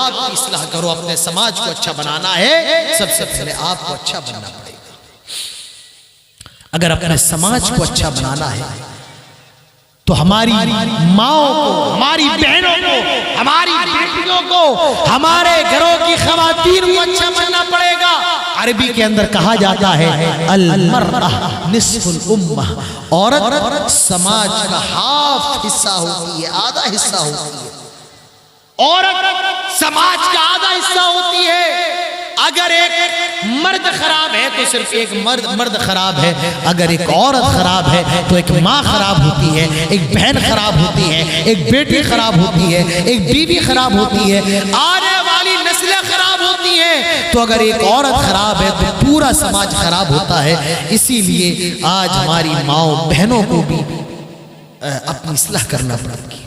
آپ کی اصلاح کرو، اپنے سماج کو اچھا بنانا ہے، سب سے پہلے آپ کو اچھا بننا پڑے گا۔ اگر اپنے سماج کو اچھا بنانا ہے تو ہماری ماؤں کو، ہماری بہنوں کو، ہماری بیٹیوں کو، ہمارے گھروں کی خواتین کو اچھا بننا پڑے گا۔ عربی کے اندر کہا جاتا ہے المرأہ نصف الامہ، عورت سماج کا ہاف حصہ ہوتی ہے، آدھا حصہ ہوتی ہے۔ عورت سماج کا آدھا حصہ ہوتی ہے۔ اگر ایک مرد خراب ہے تو صرف ایک مرد خراب ہے، اگر ایک عورت خراب ہے تو ایک ماں خراب ہوتی ہے، ایک بہن خراب ہوتی ہے، ایک بیٹی خراب ہوتی ہے، ایک بیوی خراب ہوتی ہے، آنے والی نسلیں خراب ہوتی ہیں۔ تو اگر ایک عورت خراب ہے تو پورا سماج خراب ہوتا ہے۔ اسی لیے آج ہماری ماؤں بہنوں کو بھی اپنی اصلاح کرنا پڑے گی۔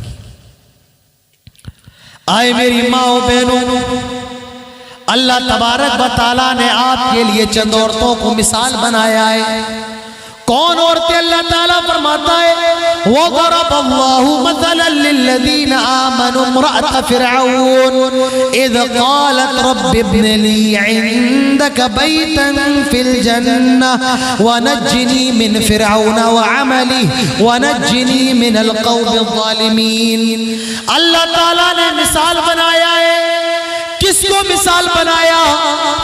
آئے میری ماؤں بہنوں، اللہ تبارک و تعالیٰ نے آپ کے لیے چند عورتوں کو مثال بنایا ہے۔ کون عورتیں؟ اللہ تعالیٰ فرماتا ہے وَضَرَبَ اللَّهُ مَثَلًا لِلَّذِينَ آمَنُوا امْرَأَتَ فِرْعَوْنَ إِذْ قَالَتْ رَبِّ ابْنِ لِي عِندَكَ بَيْتًا فِي الْجَنَّةِ وَنَجِّنِي مِنْ فِرْعَوْنَ وَعَمَلِهِ وَنَجِّنِي مِنَ الْقَوْمِ الظَّالِمِينَ۔ اللہ تعالیٰ نے مثال بنایا ہے۔ کس کو مثال بنایا؟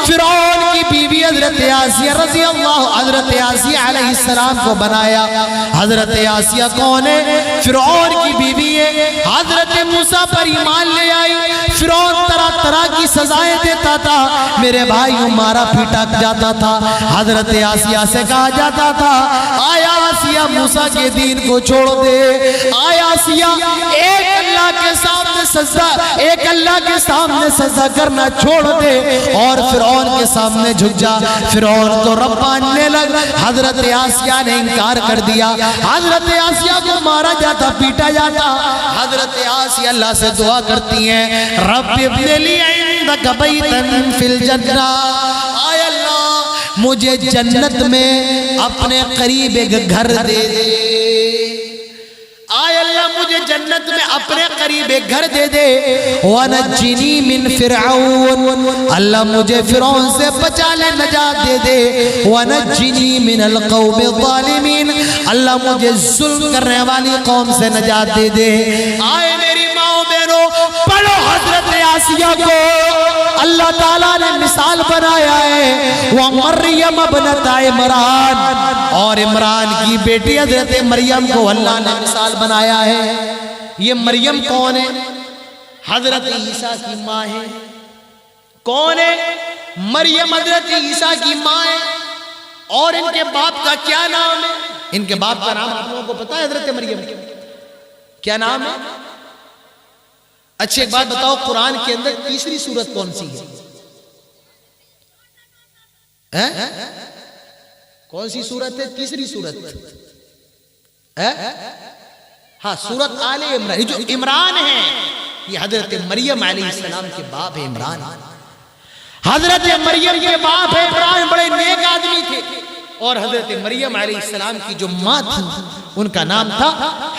فرعون کی بیوی حضرت آسیہ رضی اللہ، حضرت آسیہ علیہ السلام کو بنایا۔ حضرت آسیہ کون ہے؟ فرعون کی بیوی ہے۔ حضرت موسیٰ پر ایمان لے آئی۔ فرعون طرح طرح کی سزائیں دیتا تھا، میرے بھائیوں مارا پیٹا جاتا تھا۔ حضرت آسیہ سے کہا جاتا تھا آیا آسیہ موسیٰ کے دین کو چھوڑ دے، آیا آسیہ ایک اللہ کے سامنے سجدہ، ایک اللہ کے سامنے سجدہ کرنا چھوڑ دے اور فرعون کے سامنے جھک جا۔ فرعون تو رب ماننے لگ، حضرت آسیہ نے انکار کر دیا۔ حضرت آسیہ کو مارا جاتا، پیٹا جاتا۔ حضرت آسیہ اللہ سے دعا کرتی ہیں رب ابن لی عندک بیتا فی الجنہ، آئے اللہ مجھے جنت میں اپنے قریب ایک گھر دے دے، آئے اللہ مجھے جنت میں اپنے قریب ایک گھر دے دے۔ وَنَجِّنِي مِن فِرْعَوْنَ، اللہ مجھے فرعون سے بچا لے، نجات دے دے۔ وَنَجِّنِي مِنَ الْقَوْمِ الظَّالِمِينَ، اللہ مجھے ظلم کرنے والی قوم سے نجات دے دے۔ آئے میری ماؤں بہنوں، پڑھو حضرت آسیہ کو اللہ تعالیٰ نے مثال بنایا ہے۔ وَمَرْيَمَ ابْنَتَ عِمْرَانَ، اور عمران کی بیٹی حضرت مریم کو اللہ نے مثال بنایا ہے۔ یہ مریم کون ہے؟ حضرت عیسیٰ کی ماں ہے۔ کون ہے؟ مریم حضرت عیسیٰ کی ماں ہے۔ اور ان کے باپ کا کیا نام ہے؟ ان کے باپ کا نام آپ لوگوں کو پتا ہے؟ حضرت مریم کیا نام ہے؟ اچھا ایک بات بتاؤ، قرآن کے اندر تیسری سورت کون سی ہے؟ کون سی سورت ہے تیسری سورت؟ ہاں سورت آل عمران۔ جو عمران ہے یہ حضرت مریم علیہ السلام کے باپ ہے عمران۔ حضرت مریم کے باپ ہے عمران، بڑے نیک آدمی تھے۔ اور حضرت مریم علیہ السلام کی جو ماں تھی ان کا نام تھا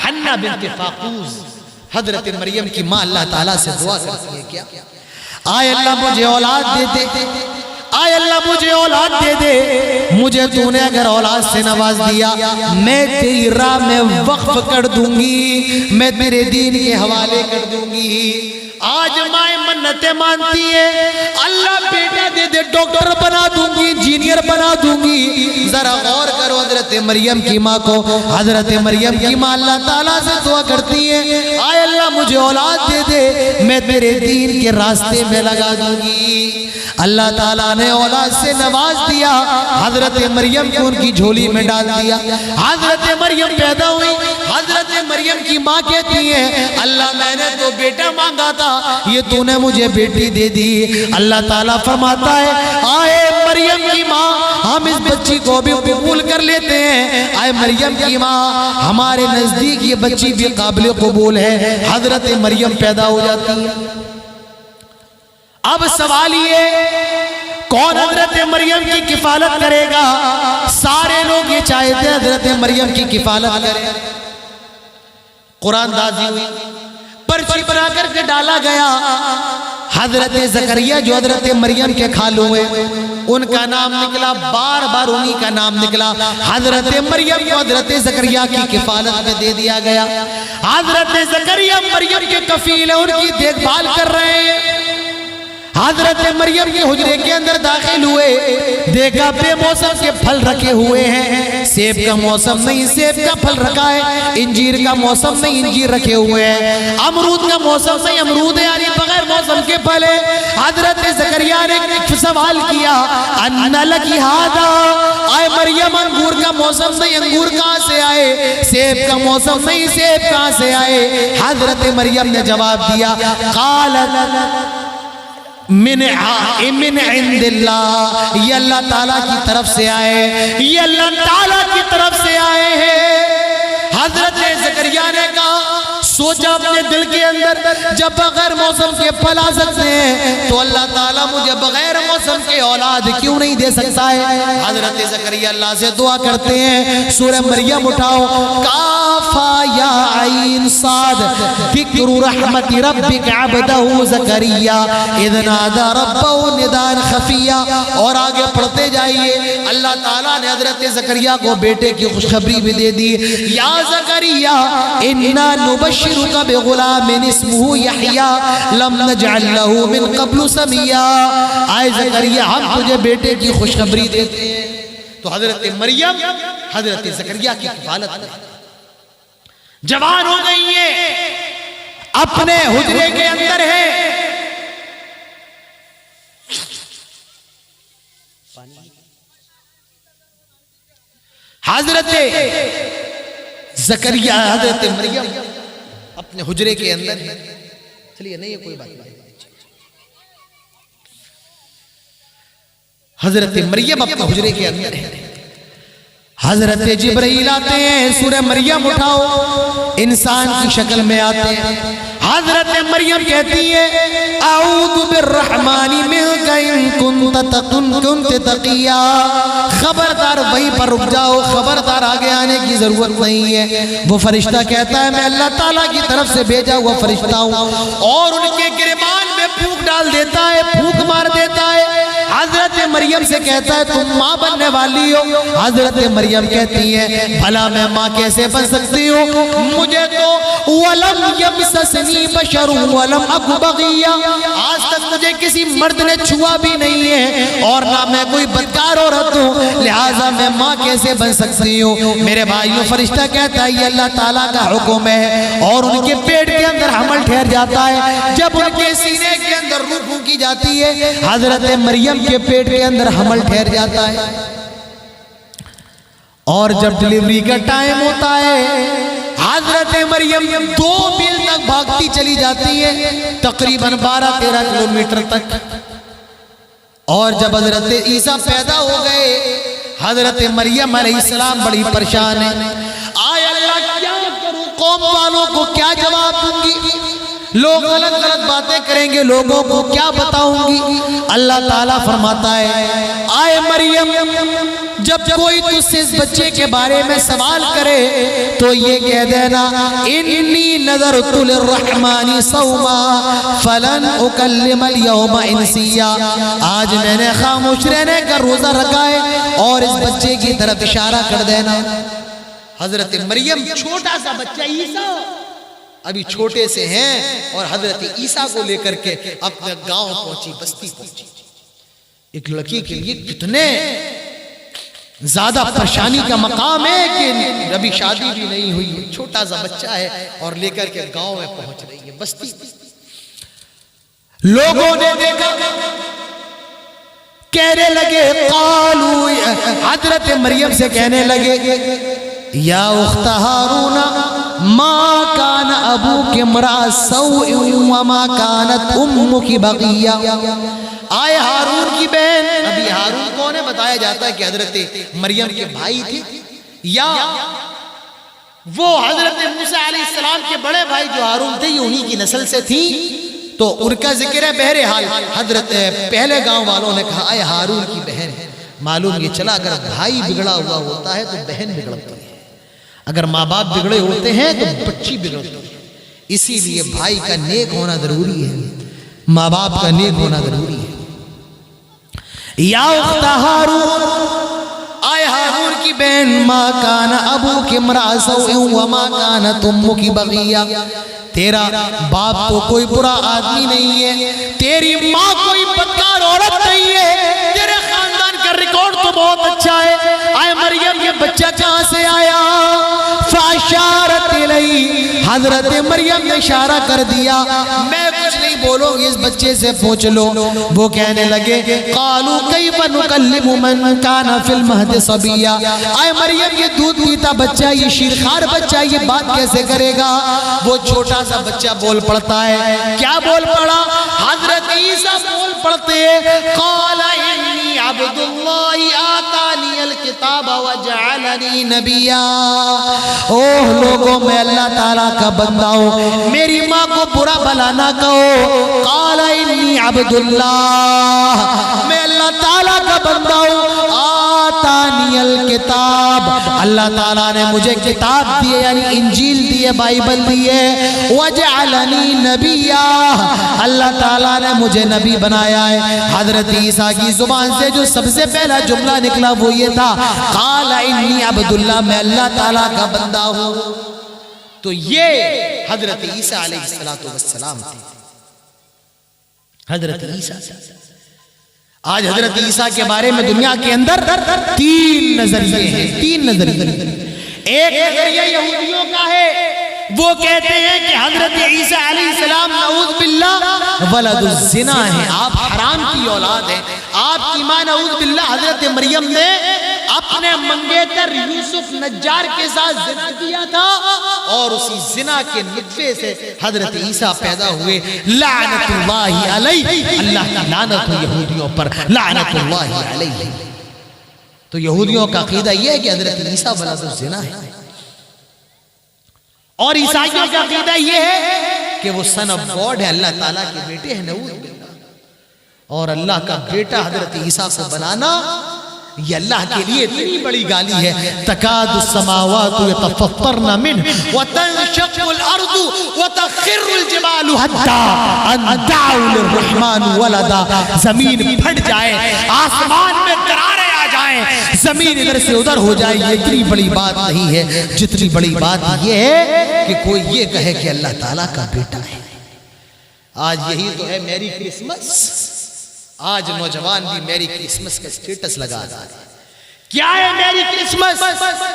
حنہ بنت فاقوس۔ حضرت مریم کی ماں اللہ تعالیٰ سے دعا کرتی ہے کیا؟ آئے اللہ مجھے اولاد دے دے، آئے اللہ مجھے اولاد دے دے، مجھے تو نے اگر اولاد سے نواز دیا میں تیری راہ میں وقف کر دوں گی، میں تیرے دین کے حوالے کر دوں گی۔ آج مائیں منتیں مانتی ہیں اللہ بیٹا دے دے، ڈاکٹر بنا دوں گی، انجینئر بنا دوں گی۔ ذرا غور کرو حضرت مریم کی ماں کو۔ حضرت مریم کی ماں اللہ تعالیٰ سے دعا کرتی ہے آئے اللہ مجھے اولاد دے دے، میں تیرے دین کے راستے میں لگا دوں گی۔ اللہ تعالیٰ نے اولاد سے نواز دیا، حضرت مریم کو ان کی جھولی میں ڈال دیا۔ حضرت مریم پیدا ہوئی، حضرت مریم کی ماں کہتی ہے اللہ میں نے تو بیٹا مانگا تھا، یہ تو نے مجھے بیٹی دے دی۔ اللہ تعالیٰ فرماتا ہے آئے مریم کی ماں ہم اس بچی کو بھی قبول کر لیتے ہیں۔ آئے مریم کی ماں ہمارے نزدیک یہ بچی بھی قابل قبول ہے۔ حضرت مریم پیدا ہو جاتی ہے۔ اب سوال یہ کون حضرت مریم کی کفالت کرے گا؟ سارے لوگ یہ چاہتے ہیں حضرت مریم کی کفالت کرے۔ قرآن دازی ہوئی، پرچی بنا کر کے ڈالا گیا، حضرت زکریا جو حضرت مریم کے خالو ہوئے ان کا نام نکلا، بار بار انہی کا نام نکلا۔ حضرت مریم کو حضرت زکریا کی کفالت میں دے دیا گیا۔ حضرت زکریا مریم کے کفیل ہیں، ان کی دیکھ بھال کر رہے ہیں۔ حضرت مریم کے حجرے کے اندر داخل ہوئے، دیکھا بے موسم کے پھل رکھے ہوئے ہیں۔ سیب کا موسم نہیں سیب کا پھل رکھا ہے، انجیر کا موسم نہیں انجیر رکھے ہوئے ہیں، امرود کا موسم نہیں امرود ہے، یعنی بغیر موسم کے پھل ہے۔ حضرت زکریا نے ایک سوال کیا، ان لکی ھذا، آئے مریم انگور کا موسم نہیں انگور کہاں سے آئے، سیب کا موسم نہیں سیب کہاں سے آئے۔ حضرت مریم نے جواب دیا، قالت من عند اللہ، یہ اللہ تعالیٰ کی طرف سے آئے، یہ اللہ تعالیٰ کی طرف سے آئے ہیں۔ حضرت زکریا نے کہا، سوچا اپنے دل کے اندر، جب بغیر موسم کے پھل آ سکتے ہیں تو اللہ تعالیٰ مجھے بغیر موسم کے اولاد کیوں نہیں دے سکتا ہے۔ حضرت زکریا اللہ سے دعا کرتے ہیں، سورہ مریم اٹھاؤ، کافا یا عین صاد، ذکر رحمت ربک عبدہ زکریا اذ نادى ربہ نداء خفیا۔ اور آگے پڑھتے جائیے، اللہ تعالیٰ نے حضرت زکریا کو بیٹے کی خوشخبری بھی دے دی، یا زکریا انا نبشرک بغلام اسمہ یحییٰ لم نجعل لہ من قبل سمیا۔ آئے زکریا ہم تجھے بیٹے کی خوشخبری دیتے ہیں۔ تو حضرت مریم حضرت زکریا کی کفالت میں جوان ہو گئی ہے، اپنے حجرے کے اندر ہے۔ حضرت زکریا حضرت مریم اپنے حجرے کے اندر ہے۔ چلیے نہیں ہے کوئی بات نہیں، حضرت مریم اپنے حجرے کے اندر ہے۔ حضرت جبرائیل آتے ہیں، سورہ مریم اٹھاؤ، انسان کی شکل میں آتے ہیں۔ حضرت مریم کہتی ہے، اعوذ بالرحمن منک ان کنت تقیا۔ خبردار وہیں پر رک جاؤ، خبردار آگے آنے کی ضرورت نہیں ہے۔ وہ فرشتہ کہتا ہے، میں اللہ تعالیٰ کی طرف سے بھیجا ہوا فرشتہ ہوں، اور ان کے گریبان میں پھونک ڈال دیتا ہے، پھونک مار دیتا ہے۔ حضرت مریم سے کہتا ہے، تم ماں بننے والی ہو۔ حضرت مریم کہتی ہے، بھلا میں ماں کیسے بن سکتی ہوں، مجھے تو وَلَمْ يَمْسَسْنِي بَشَرٌ وَلَمْ أَكُ بَغِيًّا، آج تک مجھے کسی مرد نے چھوا بھی نہیں ہے، اور نہ میں کوئی بدکار عورت ہوں، لہٰذا میں ماں کیسے بن سکتی ہوں۔ میرے بھائیوں، فرشتہ کہتا ہے، یہ اللہ تعالیٰ کا حکم ہے، اور ان کے پیٹ کے اندر حمل ٹھہر جاتا ہے۔ جب ان کے سینے کے اندر روح پھونکی جاتی ہے، حضرت مریم کے پیٹ کے اندر حمل ٹھہر جاتا ہے، اور جب ڈیلیوری کا ٹائم ہوتا ہے، حضرت مریم 2 میل تک بھاگتی چلی جاتی ہے، تقریباً 12-13 کلومیٹر تک۔ اور جب حضرت عیسیٰ پیدا ہو گئے، حضرت مریم علیہ السلام بڑی پریشان ہے، آئے اللہ کیا کروں، قوم والوں کو کیا جواب دوں گی، لوگ غلط غلط باتیں کریں گے، لوگوں کو کیا بتاؤں گی۔ اللہ تعالیٰ فرماتا ہے، آئے مریم، جب کوئی تجھ سے اس بچے کے بارے میں سوال کرے تو یہ کہہ دینا، انی نذرت للرحمن صوما فلن اکلم اليوم انسیا، آج میں نے خاموش رہنے کا روزہ رکھا ہے، اور اس بچے کی طرف اشارہ کر دینا۔ حضرت مریم چھوٹا سا بچہ عیسیٰ ابھی چھوٹے سے ہیں، اور حضرت عیسیٰ کو لے کر کے اپنے گاؤں پہنچی، بستی پہنچی۔ ایک لڑکی کے لیے کتنے زیادہ پریشانی کا مقام ہے کہ ابھی شادی بھی نہیں ہوئی ہے، چھوٹا سا بچہ ہے، اور لے کر کے گاؤں میں پہنچ رہی ہے، بستی۔ لوگوں نے دیکھا، کہنے لگے، قالو، حضرت مریم سے کہنے لگے، یا اخت ہارون ما کان ابوک امرأ سوء وما کانت امک بغیہ۔ آئے ہارون کی بہن، ابھی ہارون کون ہے؟ بتایا جاتا ہے کہ حضرت مریم کے بھائی تھے، یا وہ حضرت موسیٰ علیہ السلام کے بڑے بھائی جو ہارون تھے، یہ انہی کی نسل سے تھی، تو ان کا ذکر ہے۔ بہرحال حضرت پہلے گاؤں والوں نے کہا، آئے ہارون کی بہن۔ معلوم یہ چلا، اگر بھائی بگڑا ہوا ہوتا ہے تو بہن بگڑتی ہے، اگر ماں باپ بگڑے ہوتے ہیں تو بچی بگڑتی ہے، اسی لیے بھائی کا نیک ہونا ضروری ہے۔ ماں باپ کا نیک ہونا ضروری ہے۔ یا اخت ہارون، آئے ہارون کی بہن، ما کان ابوک امرأ سوء وما کانت امک بغیہ، تیرا باپ تو کوئی برا آدمی نہیں ہے، تیری ماں کوئی بدکار عورت نہیں ہے، تیرے خاندان کا ریکارڈ تو بہت اچھا ہے۔ آئے مریم یہ بچہ کہاں سے آیا؟ فاشارت الیہ، حضرت مریم نے اشارہ کر دیا، میں کچھ نہیں بولوں گی، اس بچے سے پوچھ لو۔ وہ کہنے لگے قالوا کیف نکلم من کان فی المہد صبیا، آئے مریم یہ دودھ پیتا بچہ، یہ شیرخوار بچہ، یہ بات کیسے کرے گا؟ وہ چھوٹا سا بچہ بول پڑتا ہے، کیا بول پڑا؟ حضرت عیسیٰ بول پڑتے ہیں، قال انی عبد اللہ آتانی الکتاب وجعلنی نبیا۔ اوہ لوگوں، میں اللہ تعالیٰ کا بندہ ہوں، میری ماں کو برا بھلا نہ کہو۔ قال انی عبد اللہ، میں اللہ تعالیٰ کا بندہ ہوں، آتانی الکتاب، اللہ تعالیٰ نے مجھے کتاب دی ہے، یعنی انجیل دی ہے، بائبل دی ہے، وجعلنی نبیا، اللہ تعالیٰ نے مجھے نبی بنایا ہے۔ حضرت عیسیٰ کی زبان سے جو سب سے پہلا جملہ نکلا وہ یہ تھا، قال انی عبد اللہ، میں اللہ تعالیٰ کا بندہ ہوں۔ تو یہ حضرت عیسیٰ علیہ السلام تھے۔ حضرت عیسیٰ، آج حضرت عیسیٰ کے بارے میں دنیا کے اندر تین نظریے ہیں، تین نظریے۔ ایک نظریہ یہودیوں کا ہے، وہ کہتے ہیں کہ حضرت عیسیٰ علیہ السلام نعوذ باللہ ولد الزنا ہیں، آپ حرام کی اولاد ہیں، آپ کی ماں نعوذ باللہ حضرت مریم نے اپنے منگیتر یوسف نجار کے ساتھ زنا کیا تھا، اور اسی زنا کے نطفے سے حضرت عیسیٰ پیدا ہوئے، لعنت اللہ علیہ، اللہ کی لعنت ہو یہودیوں پر، لعنت اللہ علیہ۔ تو یہودیوں کا عقیدہ یہ ہے کہ حضرت عیسیٰ ولد الزنا ہے، اور عیسائیوں کا عقیدہ یہ ہے کہ وہ سن آف گاڈ ہے، اللہ تعالیٰ کے بیٹے ہیں، نعوذ باللہ۔ اور اللہ کا بیٹا حضرت عیسیٰ کو بنانا یہ اللہ کے لیے اتنی بڑی گالی ہے، تکاد السماوات یتفطرن منہ وتنشق الارض وتخر الجبال حتی ان دعوا للرحمن ولدا، زمین پھٹ جائے، آسمان میں دراریں آ جائیں، زمین ادھر سے ادھر ہو جائے، یہ اتنی بڑی بات نہیں ہے جتنی بڑی بات یہ ہے کہ کوئی یہ کہے کہ اللہ تعالیٰ کا بیٹا ہے۔ آج یہی تو ہے میری کرسمس، آج نوجوان بھی میری کرسمس کا سٹیٹس لگا رہا ہے۔ کیا ہے میری کرسمس؟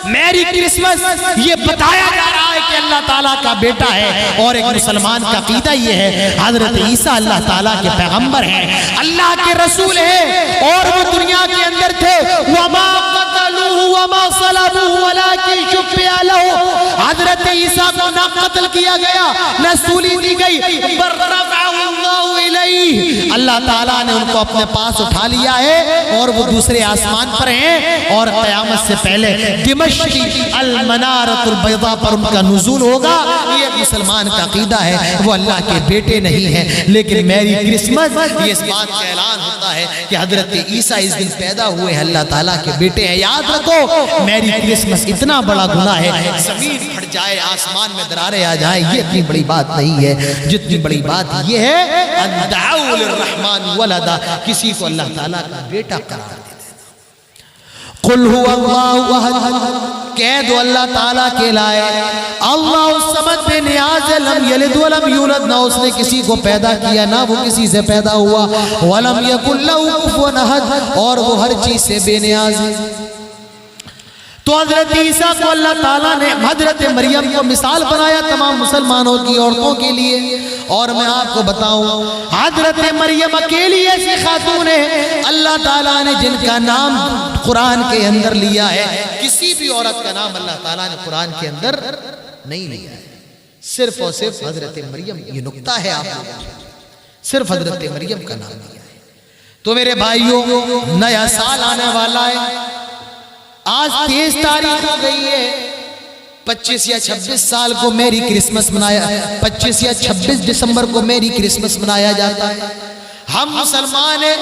میری کرسمس یہ بتایا جا رہا ہے کہ اللہ تعالیٰ کا بیٹا ہے، اور ایک مسلمان کا عقیدہ یہ ہے حضرت عیسیٰ اللہ تعالیٰ کے پیغمبر ہیں، اللہ کے رسول ہیں، اور وہ دنیا کے اندر تھے۔ وَمَا قَتَلُوهُ وَمَا صَلَبُوهُ وَلَكِنْ شُبِّهَ لَهُ، حضرت عیسیٰ کو نہ قتل کیا گیا نہ سولی دی گئی، بل رفعه اللہ الیہ، اللہ تعالیٰ نے ان کو اپنے پاس اٹھا لیا ہے، اور وہ دوسرے آسمان پر ہیں، اور قیامت سے پہلے دمشق کی المنارۃ البیضاء پر ان کا نزول ہوگا۔ یہ مسلمان کا عقیدہ ہے، وہ اللہ کے بیٹے نہیں ہیں۔ لیکن میری کرسمس یہ اس بات کا اعلان ہوتا ہے کہ حضرت عیسیٰ اس دن پیدا ہوئے ہیں، اللہ تعالیٰ کے بیٹے ہیں۔ یاد رکھو میری کرسمس اتنا بڑا گناہ ہے، زمین پھٹ جائے، آسمان میں دراریں آ جائیں، یہ اتنی بڑی بات نہیں ہے جتنی بڑی بات یہ ہے ان دعوا للرحمن ولدا، کسی کو اللہ تعالیٰ کا بیٹا قرار دے۔ قل هو اللہ احد، کہہ دو اللہ تعالیٰ کے لائے اللہ الصمد بے نیاز ہے، لم یلد ولم یولد، نہ اس نے کسی کو پیدا کیا نہ وہ کسی سے پیدا ہوا، ولم یکن لہ کفوا احد، اور وہ ہر چیز سے بے نیاز ہے۔ تو حضرت عیسیٰ کو اللہ تعالیٰ نے حضرت مریم کو مثال بنایا تمام مسلمانوں کی عورتوں کے لیے، اور میں آپ کو بتاؤں حضرت مریم اکیلی ایسی خاتون ہے اللہ تعالیٰ نے جن کا نام قرآن کے اندر لیا ہے، کسی بھی عورت کا نام اللہ تعالیٰ نے قرآن کے اندر نہیں لیا ہے، صرف اور صرف حضرت مریم۔ یہ نکتہ ہے آپ لوگوں کو، صرف حضرت مریم کا نام لیا ہے۔ تو میرے بھائیوں، نیا سال آنے والا ہے، آج 23 تاریخ ہو گئی ہے، 25 یا 26 سال کو میری کرسمس منایا، 25 یا 26 دسمبر کو میری کرسمس منایا جاتا ہے۔ ہم مسلمان ہیں،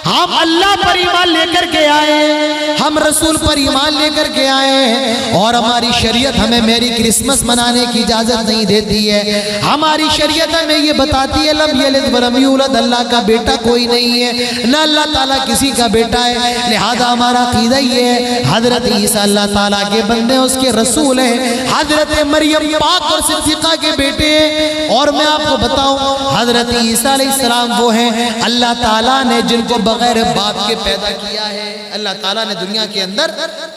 ہم اللہ پر ایمان لے کر کے آئے ہیں، ہم رسول پر ایمان لے کر کے آئے ہیں، اور ہماری شریعت ہمیں میری کرسمس منانے کی اجازت نہیں دیتی ہے۔ ہماری شریعت ہمیں یہ بتاتی ہے لم یلد ولم یولد، اللہ کا بیٹا کوئی نہیں ہے، نہ اللہ تعالیٰ کسی کا بیٹا ہے۔ لہذا ہمارا عقیدہ یہ ہے حضرت عیسیٰ اللہ تعالیٰ کے بندے، اس کے رسول ہیں، حضرت مریم پاک اور صدیقہ کے بیٹے ہیں۔ اور میں آپ کو بتاؤں حضرت عیسیٰ علیہ السلام وہ ہیں اللہ تعالیٰ نے جن کو بغیر باپ کے پیدا کیا ہے۔ اللہ تعالیٰ نے دنیا کے اندر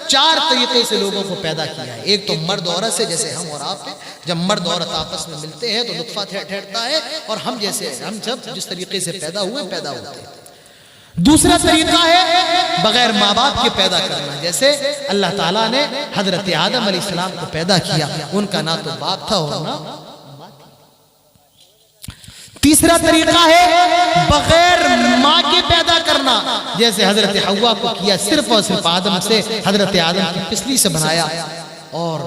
4 طریقے سے لوگوں کو پیدا کیا ہے۔ ایک تو مرد عورت سے، جیسے ہم اور آپ ہیں، جب مرد عورت آپس میں ملتے ہیں تو نطفہ ٹھہرتا ہے، اور ہم سب جس طریقے سے پیدا ہوتے ہیں۔ دوسرا طریقہ ہے بغیر ماں باپ کے پیدا کرنا، جیسے اللہ تعالیٰ نے حضرت آدم علیہ السلام کو پیدا کیا، ان کا نہ تو باپ تھا اور نہ۔ تیسرا طریقہ ہے بغیر ماں کے پیدا کرنا، جیسے حضرت حوا کو کیا صرف اور صرف آدم سے، حضرت آدم کی پسلی سے بنایا۔ اور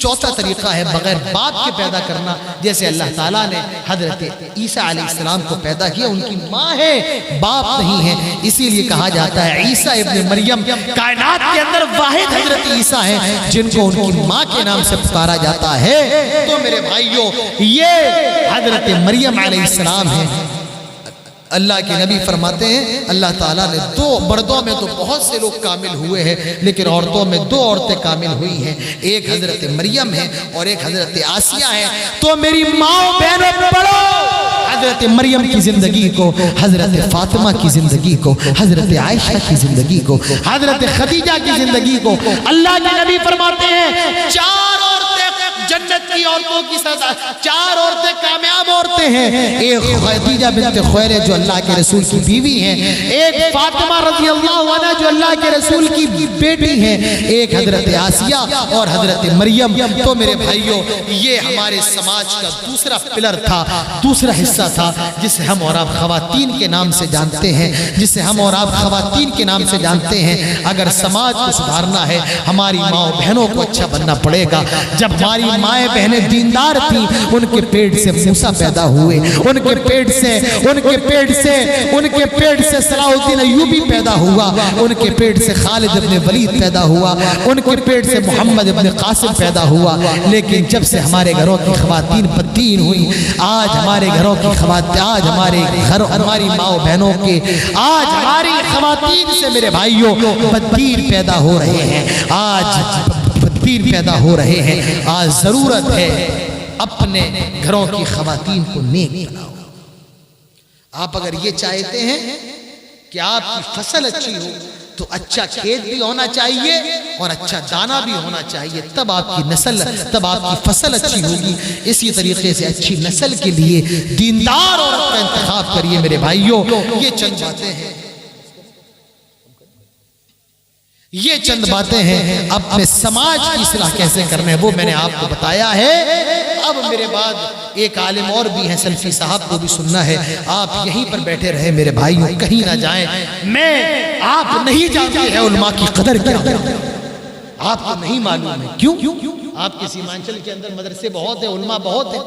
چوتھا طریقہ ہے بغیر باپ کے پیدا کرنا، جیسے اللہ تعالیٰ نے حضرت عیسیٰ علیہ السلام کو پیدا کیا، ان کی ماں ہے، باپ نہیں ہے۔ اسی لیے کہا جاتا ہے عیسیٰ ابن مریم کائنات کے اندر واحد حضرت عیسیٰ ہیں جن کو ان کی ماں کے نام سے پکارا جاتا ہے۔ تو میرے بھائیوں، یہ حضرت مریم علیہ السلام ہیں۔ اللہ کے نبی فرماتے ہیں اللہ تعالیٰ نے 2 مردوں میں تو بہت سے لوگ کامل ہوئے ہیں، لیکن عورتوں میں 2 عورتیں کامل ہوئی ہیں، ایک حضرت مریم ہے اور ایک حضرت آسیہ ہے۔ تو میری ماں بہنوں پڑھو حضرت مریم کی زندگی کو، حضرت فاطمہ کی زندگی کو، حضرت عائشہ کی زندگی کو، حضرت خدیجہ کی زندگی کو۔ اللہ کے نبی فرماتے ہیں 4 عورتیں جنت کی عورتوں کی سزا، 4 عورتیں کامیاب عورتیں ہیں۔ ایک خدیجہ بنت خویلد جو اللہ کے رسول کی بیوی ہیں، ایک فاطمہ رضی اللہ عنہ جو اللہ کے رسول کی بیٹی ہیں، ایک حضرت آسیہ اور حضرت مریم۔ تو میرے بھائیوں، یہ ہمارے سماج کا دوسرا پلر تھا، دوسرا حصہ تھا، جسے ہم اور آپ خواتین کے نام سے جانتے ہیں، جسے ہم اور آپ خواتین کے نام سے جانتے ہیں۔ اگر سماج کو سدھارنا ہے، ہماری ماں بہنوں کو اچھا بننا پڑے گا۔ جب ہماری مائیں بہنیں دیندار تھیں، ان کے پیٹ سے موسیٰ پیدا ہوئے، ان کے پیٹ سے صلاح الدین ایوبی پیدا ہوا، ان کے پیٹ سے خالد ابن ولید پیدا ہوا، ان کے پیٹ سے محمد ابن قاسم پیدا ہوا۔ لیکن جب سے ہمارے گھروں کی خواتین بددین ہوئی، آج ہمارے گھروں کی خواتین، آج ہماری ماں بہنوں کے، آج ہماری خواتین سے میرے بھائیوں بددین پیدا ہو رہے ہیں، آج بددین پیدا ہو رہے ہیں۔ آج ضرورت ہے اپنے گھروں کی خواتین کو نیک بناؤ۔ آپ اگر یہ چاہتے ہیں کہ آپ کی فصل اچھی ہو تو اچھا کھیت بھی ہونا چاہیے اور اچھا دانہ بھی ہونا چاہیے، تب آپ کی نسل، تب آپ کی فصل اچھی ہوگی۔ اسی طریقے سے اچھی نسل کے لیے دیندار عورت کا انتخاب کریے میرے بھائیوں۔ یہ چند باتیں ہیں، یہ چند باتیں ہیں اپنے سماج کی اصلاح کیسے کرنے ہیں وہ میں نے آپ کو بتایا ہے۔ اب میرے بعد ایک عالم اور بھی ہیں، سلفی صاحب کو بھی سننا ہے، آپ یہیں پر بیٹھے رہے میرے بھائیوں، کہیں نہ جائیں۔ آپ نہیں جانتے ہیں علماء کی قدر کیا ہے، آپ کو نہیں معلوم ہے۔ کیوں؟ آپ کے سیمانچل کے اندر مدرسے بہت ہیں، علماء بہت ہیں،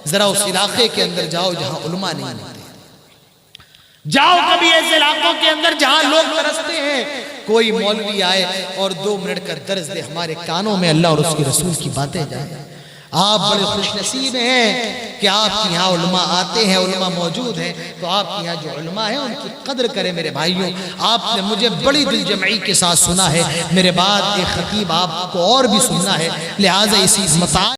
ذرا اس علاقے کے اندر جاؤ جہاں علماء نہیں ہوتے، جاؤ کبھی ایسے علاقوں کے اندر جہاں لوگ ترستے ہیں کوئی مولوی آئے اور 2 منٹ کا درس دے، ہمارے کانوں میں اللہ اور اس کے رسول کی باتیں جائیں۔ آپ بڑے خوش نصیب ہیں کہ آپ کے یہاں علماء آتے ہیں، علماء موجود ہیں، تو آپ کے یہاں جو علماء ہیں ان کی قدر کریں میرے بھائیوں۔ آپ نے مجھے بڑی دل جمعی کے ساتھ سنا ہے، میرے بعد ایک خطیب آپ کو اور بھی سننا ہے، لہٰذا اسی مطالب